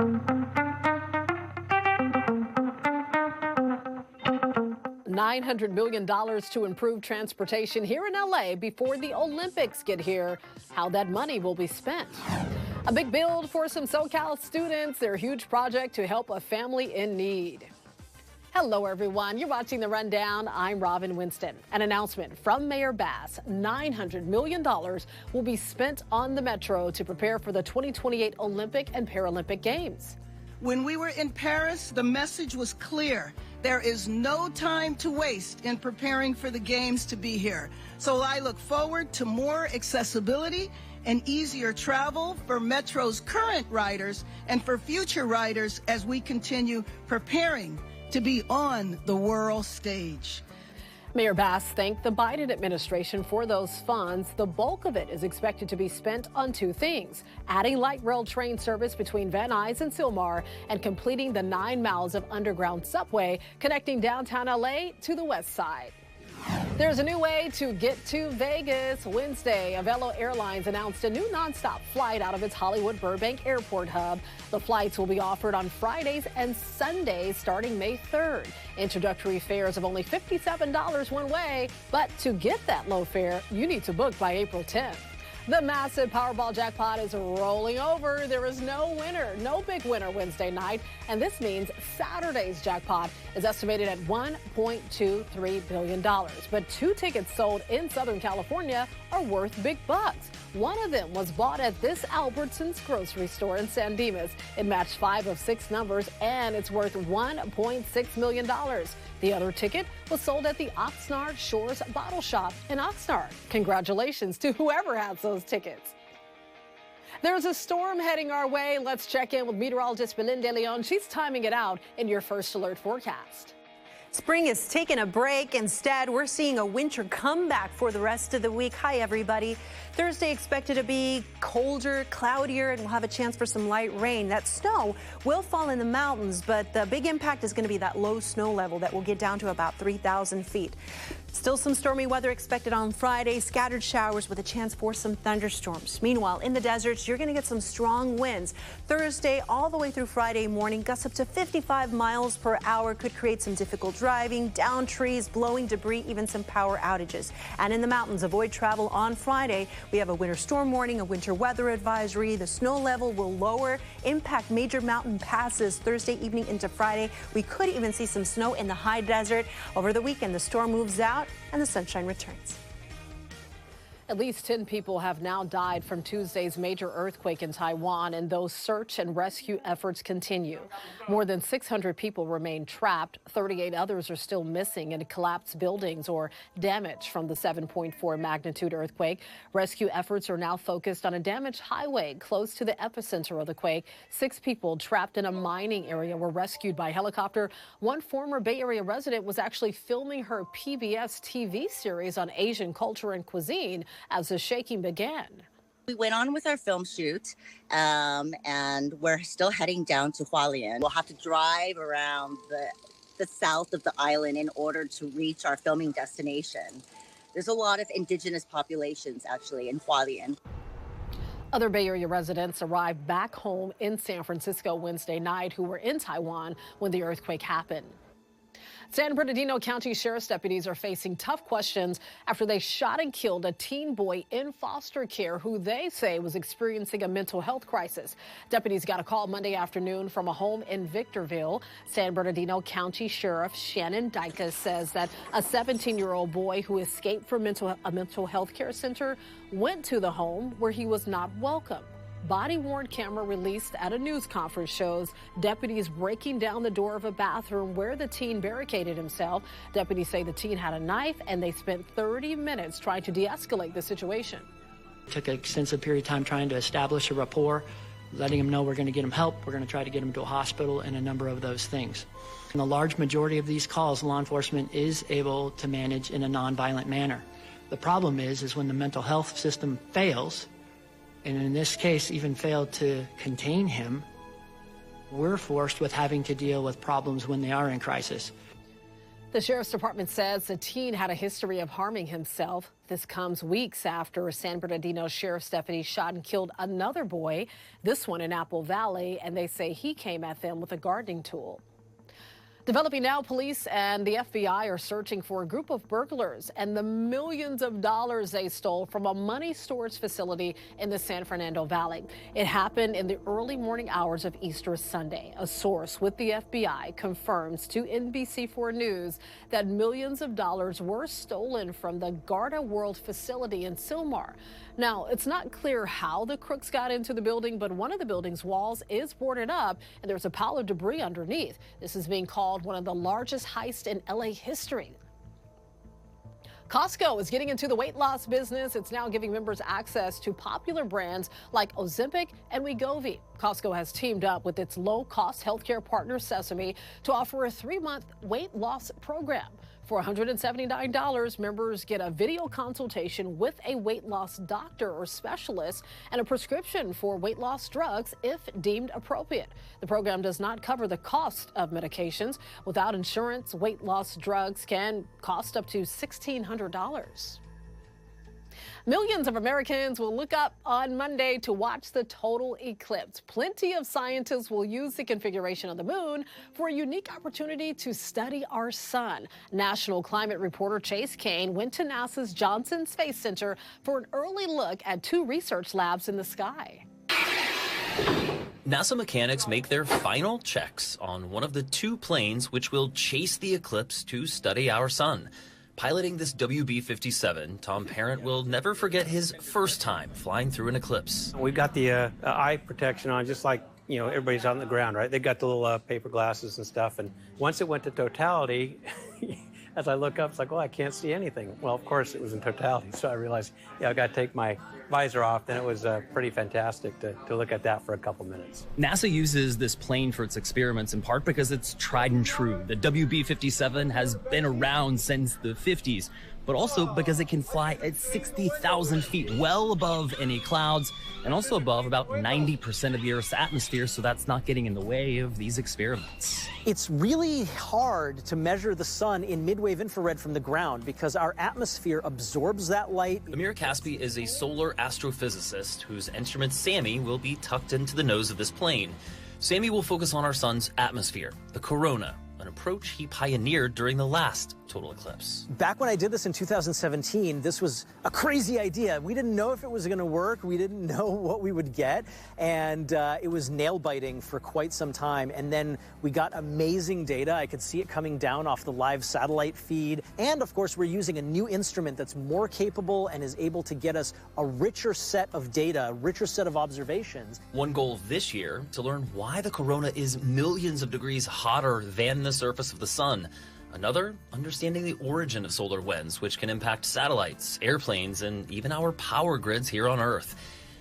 $900 million to improve transportation here in LA before the Olympics get here. How that money will be spent. A big build for some SoCal students, their huge project to help a family in need. Hello, everyone. You're watching The Rundown. I'm Robin Winston. An announcement from Mayor Bass. $900 million will be spent on the Metro to prepare for the 2028 Olympic and Paralympic Games. When we were in Paris, the message was clear. There is no time to waste in preparing for the Games to be here. So I look forward to more accessibility and easier travel for Metro's current riders and for future riders as we continue preparing to be on the world stage. Mayor Bass thanked the Biden administration for those funds. The bulk of it is expected to be spent on two things: adding light rail train service between Van Nuys and Sylmar and completing the 9 miles of underground subway connecting downtown LA to the west side. There's a new way to get to Vegas. Wednesday, Avello Airlines announced a new nonstop flight out of its Hollywood Burbank Airport hub. The flights will be offered on Fridays and Sundays starting May 3rd. Introductory fares of only $57 one way, but to get that low fare, you need to book by April 10th. The massive Powerball jackpot is rolling over. There is no winner, no big winner Wednesday night, and this means Saturday's jackpot is estimated at $1.23 billion. But 2 tickets sold in Southern California are worth big bucks. One of them was bought at this Albertsons grocery store in San Dimas. It matched 5 of 6 numbers, and it's worth $1.6 million. The other ticket was sold at the Oxnard Shores Bottle Shop in Oxnard. Congratulations to whoever has those tickets. There's a storm heading our way. Let's check in with meteorologist Belinda Leon. She's timing it out in your first alert forecast. Spring is taking a break. Instead, we're seeing a winter comeback for the rest of the week. Hi, everybody. Thursday expected to be colder, cloudier, and we'll have a chance for some light rain. That snow will fall in the mountains, but the big impact is going to be that low snow level that will get down to about 3,000 feet. Still some stormy weather expected on Friday, scattered showers with a chance for some thunderstorms. Meanwhile, in the deserts, you're going to get some strong winds. Thursday all the way through Friday morning, gusts up to 55 miles per hour could create some difficult driving, down trees, blowing debris, even some power outages. And in the mountains, avoid travel on Friday. We have a winter storm warning, a winter weather advisory. The snow level will lower, impact major mountain passes Thursday evening into Friday. We could even see some snow in the high desert. Over the weekend, the storm moves out and the sunshine returns. At least 10 people have now died from Tuesday's major earthquake in Taiwan, and those search and rescue efforts continue. More than 600 people remain trapped. 38 others are still missing in collapsed buildings or damage from the 7.4 magnitude earthquake. Rescue efforts are now focused on a damaged highway close to the epicenter of the quake. 6 people trapped in a mining area were rescued by helicopter. One former Bay Area resident was actually filming her PBS TV series on Asian culture and cuisine as the shaking began. We went on with our film shoot, and we're still heading down to Hualien. We'll have to drive around the south of the island in order to reach our filming destination. There's a lot of indigenous populations actually in Hualien. Other Bay Area residents arrived back home in San Francisco Wednesday night who were in Taiwan when the earthquake happened. San Bernardino County Sheriff's deputies are facing tough questions after they shot and killed a teen boy in foster care who they say was experiencing a mental health crisis. Deputies got a call Monday afternoon from a home in Victorville. San Bernardino County Sheriff Shannon Dicus says that a 17-year-old boy who escaped from a mental health care center went to the home where he was not welcome. Body-worn camera released at a news conference shows deputies breaking down the door of a bathroom where the teen barricaded himself. Deputies say the teen had a knife, and they spent 30 minutes trying to de-escalate the situation. Took an extensive period of time trying to establish a rapport, letting him know we're going to get him help, we're going to try to get him to a hospital, and a number of those things. In the large majority of these calls, law enforcement is able to manage in a nonviolent manner. The problem is when the mental health system fails, and in this case even failed to contain him, we're forced with having to deal with problems when they are in crisis. The Sheriff's Department says the teen had a history of harming himself. This comes weeks after San Bernardino Sheriff's deputies shot and killed another boy, this one in Apple Valley, and they say he came at them with a gardening tool. Developing now, police and the FBI are searching for a group of burglars and the millions of dollars they stole from a money storage facility in the San Fernando Valley. It happened in the early morning hours of Easter Sunday. A source with the FBI confirms to NBC4 News that millions of dollars were stolen from the Garda World facility in Sylmar. Now, it's not clear how the crooks got into the building, but one of the building's walls is boarded up and there's a pile of debris underneath. This is being called one of the largest heists in LA history. Costco is getting into the weight loss business. It's now giving members access to popular brands like Ozempic and Wegovy. Costco has teamed up with its low-cost healthcare partner Sesame to offer a 3-month weight loss program. For $179, members get a video consultation with a weight loss doctor or specialist and a prescription for weight loss drugs if deemed appropriate. The program does not cover the cost of medications. Without insurance, weight loss drugs can cost up to $1,600. Millions of Americans will look up on Monday to watch the total eclipse. Plenty of scientists will use the configuration of the moon for a unique opportunity to study our sun. National climate reporter Chase Kane went to NASA's Johnson Space Center for an early look at 2 research labs in the sky. NASA mechanics make their final checks on one of the 2 planes which will chase the eclipse to study our sun. Piloting this WB-57, Tom Parent will never forget his first time flying through an eclipse. We've got the eye protection on, just like, you know, everybody's on the ground, right? They've got the little paper glasses and stuff. And once it went to totality, as I look up, it's like, well, I can't see anything. Well, of course, it was in totality. So I realized, yeah, I got to take my visor off. Then it was pretty fantastic to look at that for a couple minutes. NASA uses this plane for its experiments in part because it's tried and true. The WB-57 has been around since the 50s, but also because it can fly at 60,000 feet, well above any clouds, and also above about 90% of the Earth's atmosphere, so that's not getting in the way of these experiments. It's really hard to measure the sun in mid-wave infrared from the ground because our atmosphere absorbs that light. Amir Caspi is a solar astrophysicist whose instrument SAMI will be tucked into the nose of this plane. SAMI will focus on our sun's atmosphere, the corona, an approach he pioneered during the last total eclipse. Back when I did this in 2017, this was a crazy idea. We didn't know if it was going to work. We didn't know what we would get. And it was nail-biting for quite some time. And then we got amazing data. I could see it coming down off the live satellite feed. And, of course, we're using a new instrument that's more capable and is able to get us a richer set of data, a richer set of observations. One goal this year, to learn why the corona is millions of degrees hotter than the surface of the sun. Another, understanding the origin of solar winds, which can impact satellites, airplanes, and even our power grids here on Earth.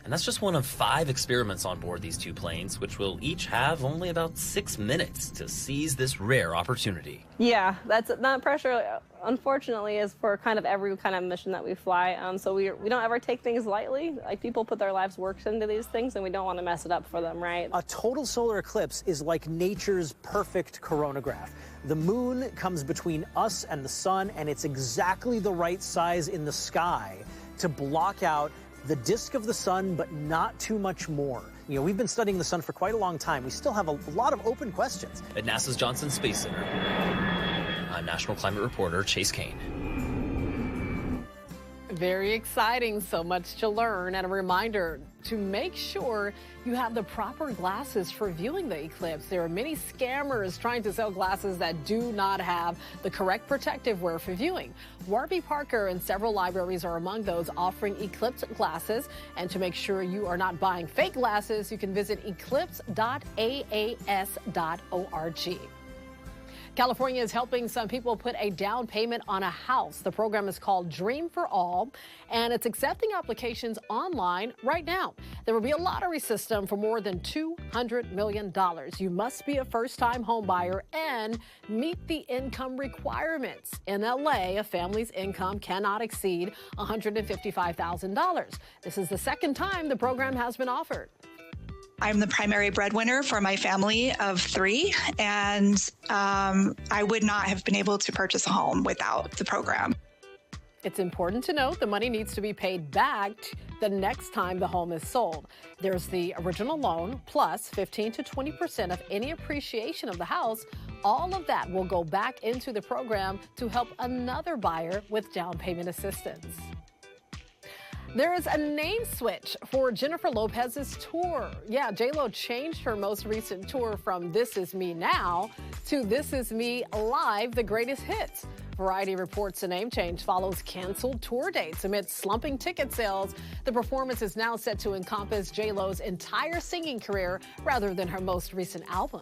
And that's just one of 5 experiments on board these 2 planes, which will each have only about 6 minutes to seize this rare opportunity. Yeah, that pressure, unfortunately, is for kind of every kind of mission that we fly. So we don't ever take things lightly. Like, people put their lives' work into these things, and we don't want to mess it up for them, right? A total solar eclipse is like nature's perfect coronagraph. The moon comes between us and the sun, and it's exactly the right size in the sky to block out the disk of the sun, but not too much more. You know, we've been studying the sun for quite a long time. We still have a lot of open questions. At NASA's Johnson Space Center, I'm National Climate Reporter Chase Kane. Very exciting, so much to learn, and a reminder to make sure you have the proper glasses for viewing the eclipse. There are many scammers trying to sell glasses that do not have the correct protective wear for viewing. Warby Parker and several libraries are among those offering eclipse glasses, and to make sure you are not buying fake glasses, you can visit eclipse.aas.org. California is helping some people put a down payment on a house. The program is called Dream for All, and it's accepting applications online right now. There will be a lottery system for more than $200 million. You must be a first-time home buyer and meet the income requirements. In LA, a family's income cannot exceed $155,000. This is the second time the program has been offered. I'm the primary breadwinner for my family of 3, and I would not have been able to purchase a home without the program. It's important to note the money needs to be paid back the next time the home is sold. There's the original loan plus 15 to 20% of any appreciation of the house. All of that will go back into the program to help another buyer with down payment assistance. There is a name switch for Jennifer Lopez's tour. Yeah, J-Lo changed her most recent tour from This Is Me Now to This Is Me Live, The Greatest Hits. Variety reports the name change follows canceled tour dates amid slumping ticket sales. The performance is now set to encompass J-Lo's entire singing career rather than her most recent album.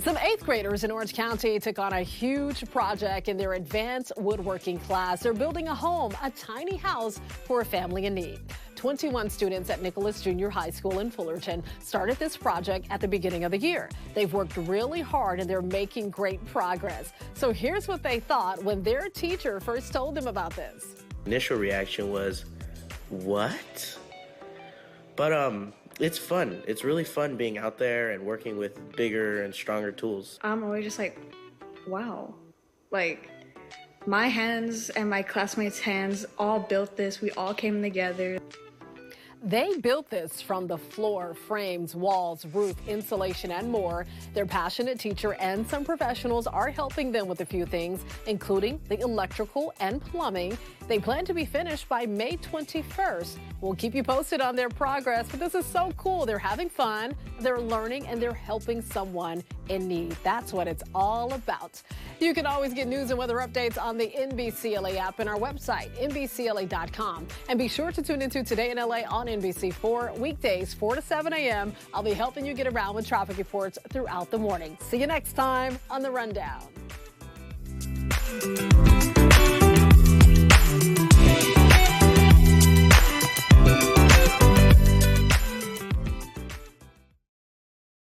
Some 8th graders in Orange County took on a huge project in their advanced woodworking class. They're building a home, a tiny house for a family in need. 21 students at Nicholas Junior High School in Fullerton started this project at the beginning of the year. They've worked really hard and they're making great progress. So here's what they thought when their teacher first told them about this. Initial reaction was, what? But it's fun. It's really fun being out there and working with bigger and stronger tools. I'm always just like, wow. Like, my hands and my classmates' hands all built this. We all came together. They built this from the floor, frames, walls, roof, insulation, and more. Their passionate teacher and some professionals are helping them with a few things, including the electrical and plumbing. They plan to be finished by May 21st. We'll keep you posted on their progress, but this is so cool. They're having fun, they're learning, and they're helping someone in need. That's what it's all about. You can always get news and weather updates on the NBCLA app and our website, NBCLA.com. And be sure to tune into Today in LA on NBC4, weekdays 4 to 7 a.m. I'll be helping you get around with traffic reports throughout the morning. See you next time on The Rundown.